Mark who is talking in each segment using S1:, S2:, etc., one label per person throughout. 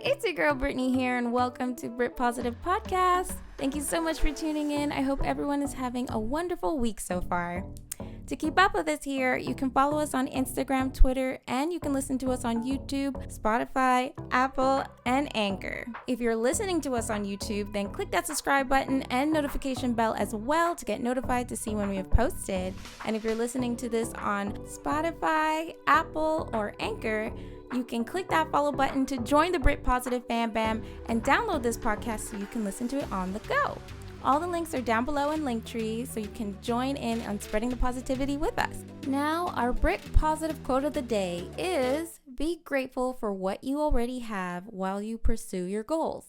S1: it's your girl Brittany here, and welcome to BrittPositivePodcast. Thank you so much for tuning in. I hope everyone is having a wonderful week so far. To keep up with us here, you can follow us on Instagram, Twitter, and you can listen to us on YouTube, Spotify, Apple, and Anchor. If you're listening to us on YouTube, then click that subscribe button and notification bell as well to get notified to see when we have posted. And if you're listening to this on Spotify, Apple, or Anchor, you can click that follow button to join the Brit Positive Fam Bam and download this podcast so you can listen to it on the go. All the links are down below in Linktree, so you can join in on spreading the positivity with us. Now, our Brit Positive quote of the day is, be grateful for what you already have while you pursue your goals.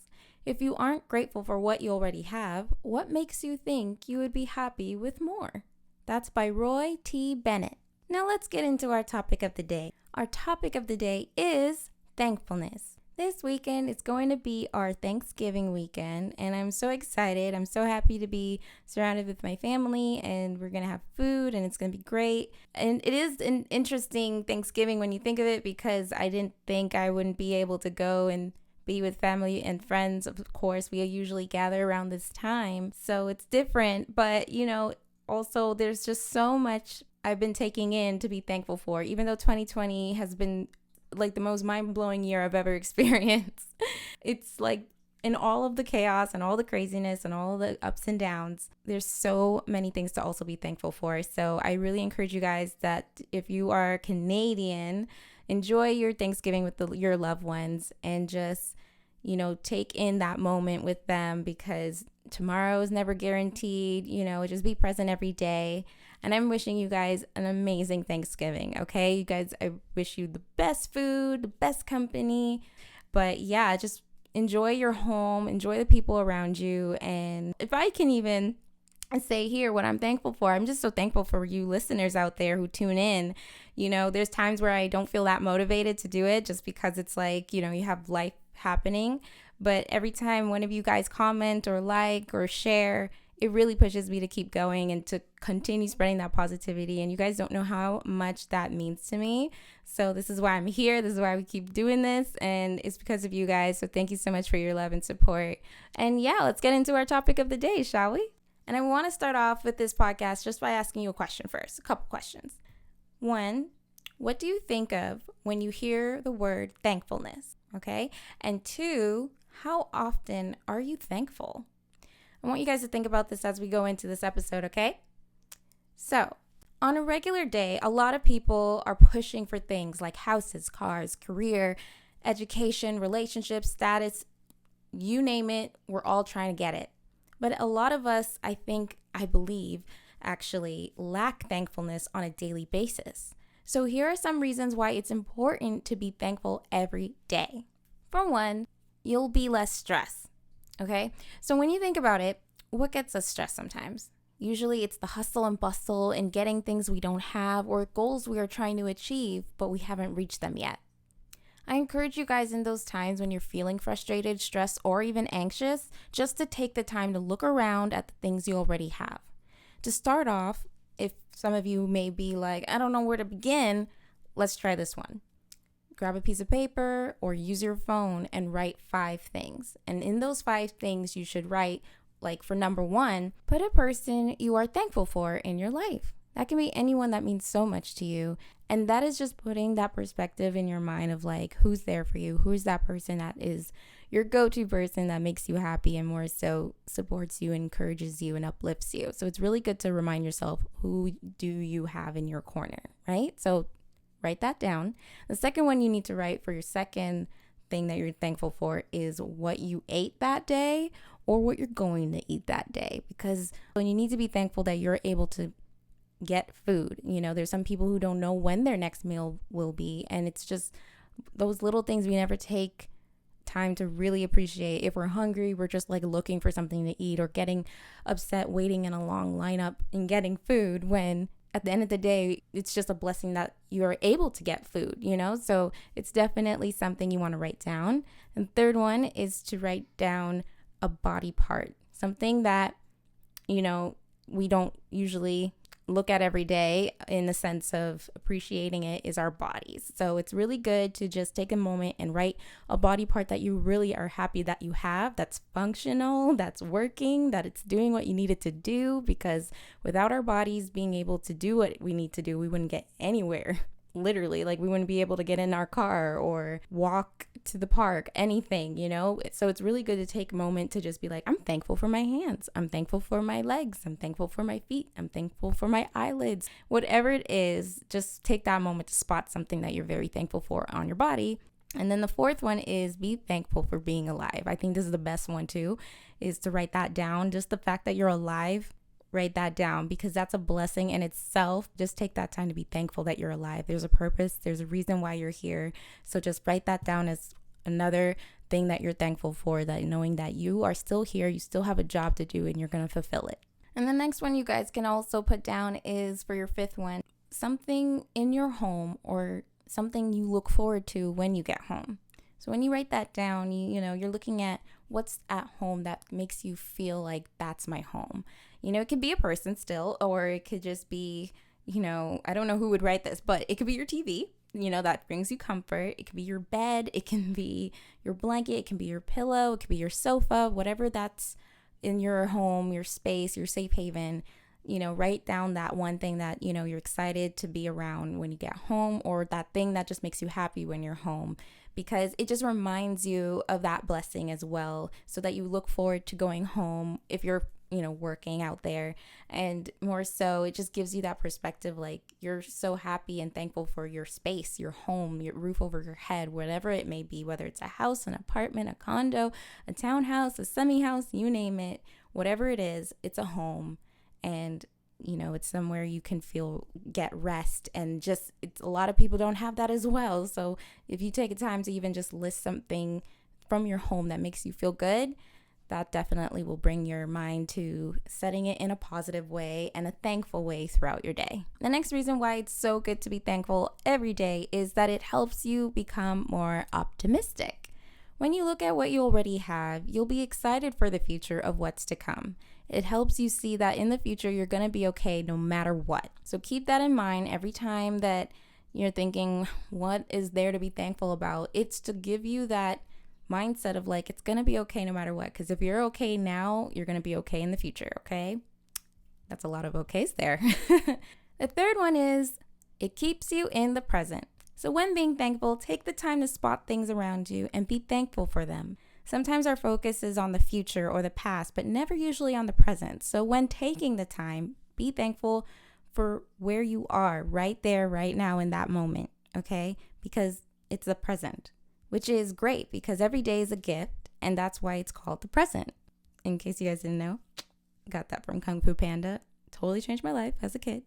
S1: If you aren't grateful for what you already have, what makes you think you would be happy with more? That's by Roy T. Bennett. Now let's get into our topic of the day. Our topic of the day is thankfulness. This weekend is going to be our Thanksgiving weekend, and I'm so excited. I'm so happy to be surrounded with my family, and we're going to have food, and it's going to be great. And it is an interesting Thanksgiving when you think of it, because I didn't think I wouldn't be able to go and be with family and friends. Of course, we usually gather around this time, so it's different. But, also there's just so much I've been taking in to be thankful for, even though 2020 has been like the most mind-blowing year I've ever experienced. It's like in all of the chaos and all the craziness and all the ups and downs, there's so many things to also be thankful for. So I really encourage you guys that if you are Canadian, enjoy your Thanksgiving with your loved ones and just, take in that moment with them, because tomorrow is never guaranteed. Just be present every day. And I'm wishing you guys an amazing Thanksgiving, okay? You guys, I wish you the best food, the best company. But yeah, just enjoy your home, enjoy the people around you. And if I can even say here what I'm thankful for, I'm just so thankful for you listeners out there who tune in. There's times where I don't feel that motivated to do it just because it's like, you have life happening. But every time one of you guys comment or like or share, it really pushes me to keep going and to continue spreading that positivity. And you guys don't know how much that means to me. So this is why I'm here. This is why we keep doing this. And it's because of you guys. So thank you so much for your love and support. And yeah, let's get into our topic of the day, shall we? And I want to start off with this podcast just by asking you a question first. A couple questions. 1, what do you think of when you hear the word thankfulness? Okay. And 2, how often are you thankful? I want you guys to think about this as we go into this episode, okay? So, on a regular day, a lot of people are pushing for things like houses, cars, career, education, relationships, status, you name it, we're all trying to get it. But a lot of us, I believe, actually lack thankfulness on a daily basis. So here are some reasons why it's important to be thankful every day. For one, you'll be less stressed. Okay, so when you think about it, what gets us stressed sometimes? Usually it's the hustle and bustle and getting things we don't have or goals we are trying to achieve, but we haven't reached them yet. I encourage you guys in those times when you're feeling frustrated, stressed, or even anxious, just to take the time to look around at the things you already have. To start off, if some of you may be like, I don't know where to begin, let's try this one. Grab a piece of paper or use your phone and write 5 things. And in those 5 things, you should write, like for number 1, put a person you are thankful for in your life. That can be anyone that means so much to you. And that is just putting that perspective in your mind of like, who's there for you? Who's that person that is your go-to person that makes you happy and more so supports you, encourages you, and uplifts you. So it's really good to remind yourself, who do you have in your corner, right? So write that down. The second one you need to write for your second thing that you're thankful for is what you ate that day or what you're going to eat that day. Because when you need to be thankful that you're able to get food. There's some people who don't know when their next meal will be. And it's just those little things we never take time to really appreciate. If we're hungry, we're just like looking for something to eat or getting upset waiting in a long lineup and getting food, when at the end of the day, it's just a blessing that you're able to get food, So it's definitely something you want to write down. And third one is to write down a body part, something that, we don't usually look at every day in the sense of appreciating it is our bodies. So it's really good to just take a moment and write a body part that you really are happy that you have, that's functional, that's working, that it's doing what you need it to do, because without our bodies being able to do what we need to do, we wouldn't get anywhere. Literally, like we wouldn't be able to get in our car or walk to the park, anything, So it's really good to take a moment to just be like, I'm thankful for my hands. I'm thankful for my legs. I'm thankful for my feet. I'm thankful for my eyelids. Whatever it is, just take that moment to spot something that you're very thankful for on your body. And then the fourth one is be thankful for being alive. I think this is the best one too, is to write that down. Just the fact that you're alive, write that down, because that's a blessing in itself. Just take that time to be thankful that you're alive. There's a purpose. There's a reason why you're here. So just write that down as another thing that you're thankful for, that knowing that you are still here, you still have a job to do, and you're going to fulfill it. And the next one you guys can also put down is, for your fifth one, something in your home or something you look forward to when you get home. So when you write that down, you're looking at what's at home that makes you feel like that's my home. It could be a person still, or it could just be, I don't know who would write this, but it could be your TV, that brings you comfort. It could be your bed. It can be your blanket. It can be your pillow. It could be your sofa, whatever that's in your home, your space, your safe haven. Write down that one thing that, you're excited to be around when you get home, or that thing that just makes you happy when you're home, because it just reminds you of that blessing as well, so that you look forward to going home if you're working out there. And more so, it just gives you that perspective, like you're so happy and thankful for your space, your home, your roof over your head, whatever it may be, whether it's a house, an apartment, a condo, a townhouse, a semi-house, you name it, whatever it is, it's a home. And it's somewhere you can get rest, and just, it's a lot of people don't have that as well. So if you take a time to even just list something from your home that makes you feel good, that definitely will bring your mind to setting it in a positive way and a thankful way throughout your day. The next reason why it's so good to be thankful every day is that it helps you become more optimistic. When you look at what you already have, you'll be excited for the future of what's to come. It helps you see that in the future, you're going to be okay no matter what. So keep that in mind every time that you're thinking, what is there to be thankful about? It's to give you that mindset of like, it's going to be okay no matter what. Because if you're okay now, you're going to be okay in the future, okay? That's a lot of okays there. The third one is, it keeps you in the present. So when being thankful, take the time to spot things around you and be thankful for them. Sometimes our focus is on the future or the past, but never usually on the present. So when taking the time, be thankful for where you are right there, right now in that moment, okay? Because it's the present, which is great because every day is a gift, and that's why it's called the present. In case you guys didn't know, got that from Kung Fu Panda. Totally changed my life as a kid.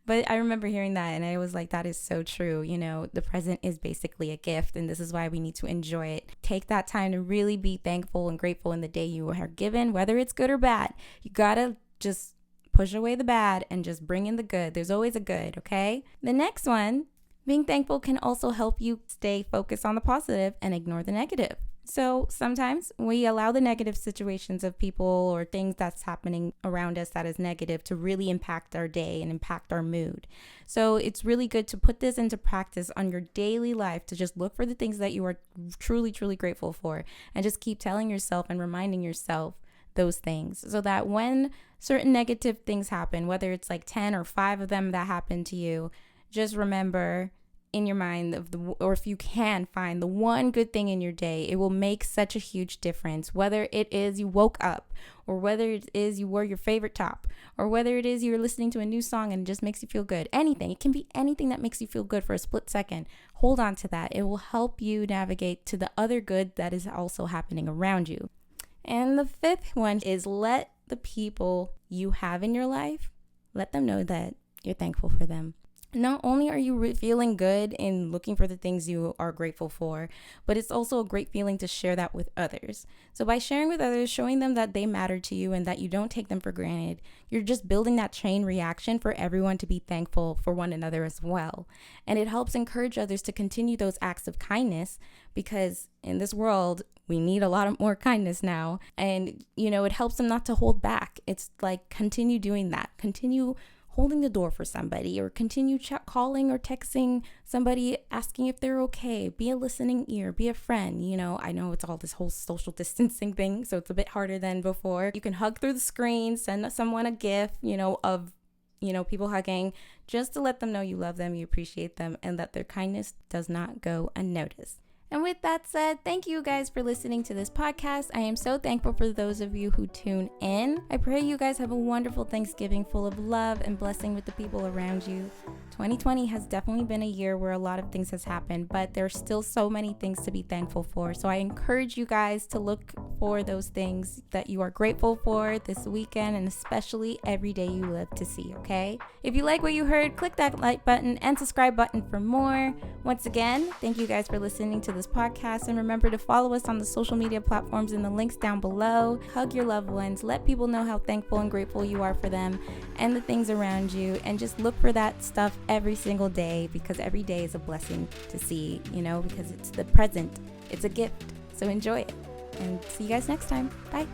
S1: But I remember hearing that, and I was like, that is so true. The present is basically a gift, and this is why we need to enjoy it. Take that time to really be thankful and grateful in the day you are given, whether it's good or bad. You gotta just push away the bad and just bring in the good. There's always a good, okay? The next one, being thankful can also help you stay focused on the positive and ignore the negative. So sometimes we allow the negative situations of people or things that's happening around us that is negative to really impact our day and impact our mood. So it's really good to put this into practice on your daily life, to just look for the things that you are truly, truly grateful for, and just keep telling yourself and reminding yourself those things, so that when certain negative things happen, whether it's like 10 or 5 of them that happen to you, just remember in your mind or if you can find the one good thing in your day. It will make such a huge difference, whether it is you woke up, or whether it is you wore your favorite top, or whether it is you're listening to a new song and it just makes you feel good. Anything. It can be anything that makes you feel good for a split second. Hold on to that. It will help you navigate to the other good that is also happening around you. And the fifth one is, let the people you have in your life, let them know that you're thankful for them. not only are you feeling good in looking for the things you are grateful for, but it's also a great feeling to share that with others. So by sharing with others, showing them that they matter to you and that you don't take them for granted, you're just building that chain reaction for everyone to be thankful for one another as well. And it helps encourage others to continue those acts of kindness, because in this world, we need a lot of more kindness now. And, it helps them not to hold back. It's like, continue doing that. Continue holding the door for somebody, or continue calling or texting somebody, asking if they're okay. Be a listening ear, be a friend. I know it's all this whole social distancing thing, so it's a bit harder than before. You can hug through the screen, send someone a gif, of people hugging, just to let them know you love them, you appreciate them, and that their kindness does not go unnoticed. And with that said, thank you guys for listening to this podcast. I am so thankful for those of you who tune in. I pray you guys have a wonderful Thanksgiving full of love and blessing with the people around you. 2020 has definitely been a year where a lot of things has happened, but there's still so many things to be thankful for. So I encourage you guys to look for those things that you are grateful for this weekend, and especially every day you live to see, okay? If you like what you heard, click that like button and subscribe button for more. Once again, thank you guys for listening to this podcast, and remember to follow us on the social media platforms in the links down below. Hug your loved ones, let people know how thankful and grateful you are for them and the things around you, and just look for that stuff every single day, because every day is a blessing to see, because it's the present, it's a gift. So enjoy it, and see you guys next time. Bye.